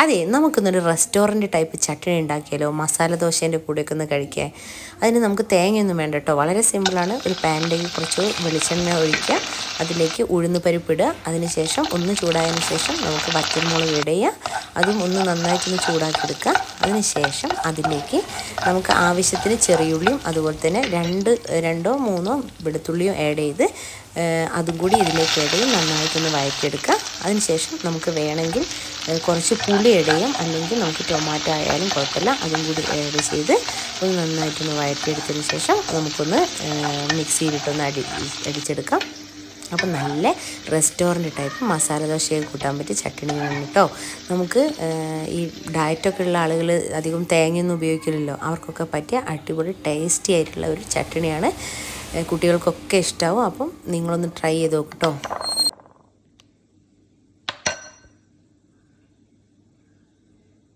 അതെ, നമുക്കൊന്നൊരു restaurant type chutney ഉണ്ടാക്കിയാലോ? മസാല ദോശേൻ്റെ കൂടെയൊക്കെ ഒന്ന് കഴിക്കാൻ. അതിന് നമുക്ക് തേങ്ങയൊന്നും വേണ്ട കേട്ടോ, വളരെ സിമ്പിളാണ്. ഒരു പാനിലേക്ക് കുറച്ച് വെളിച്ചെണ്ണ ഒഴിക്കുക, അതിലേക്ക് ഉഴുന്ന് പരിപ്പ് ഇടുക. അതിനുശേഷം ഒന്ന് ചൂടായതിന് ശേഷം നമുക്ക് വറ്റൽമുളക് ഇടുക, അതും ഒന്ന് നന്നായിട്ടൊന്ന് ചൂടാക്കി എടുക്കുക. അതിനുശേഷം അതിലേക്ക് നമുക്ക് ആവശ്യത്തിന് ചെറിയുള്ളിയും അതുപോലെ തന്നെ രണ്ടോ മൂന്നോ വെളുത്തുള്ളിയും ആഡ് ചെയ്ത് അതും കൂടി ഇതിലേക്ക് ആഡ് ചെയ്ത് നന്നായിട്ടൊന്ന് വഴറ്റിയെടുക്കുക. അതിനുശേഷം നമുക്ക് വേണമെങ്കിൽ കുറച്ച് പുളി ഇടയും, അല്ലെങ്കിൽ നമുക്ക് ടൊമാറ്റോ ആയാലും കുഴപ്പമില്ല, അതും കൂടി ആഡ് ചെയ്ത് ഒന്ന് നന്നായിട്ടൊന്ന് വഴറ്റിയെടുത്തതിന് ശേഷം നമുക്കൊന്ന് മിക്സിയിലിട്ടൊന്ന് അടിച്ചെടുക്കാം. അപ്പം നല്ല റെസ്റ്റോറൻറ്റ് ടൈപ്പ് മസാല ദോശയൊക്കെ കൂട്ടാൻ പറ്റിയ ചട്നിയാണ് കേട്ടോ. നമുക്ക് ഈ ഡയറ്റൊക്കെ ഉള്ള ആളുകൾ അധികം തേങ്ങയൊന്നും ഉപയോഗിക്കില്ലല്ലോ, അവർക്കൊക്കെ പറ്റിയ അടിപൊളി ടേസ്റ്റി ആയിട്ടുള്ള ഒരു ചട്നിയാണ്. കുട്ടികൾക്കൊക്കെ ഇഷ്ടമാവും. അപ്പം നിങ്ങളൊന്ന് ട്രൈ ചെയ്ത് നോക്കൂ കേട്ടോ.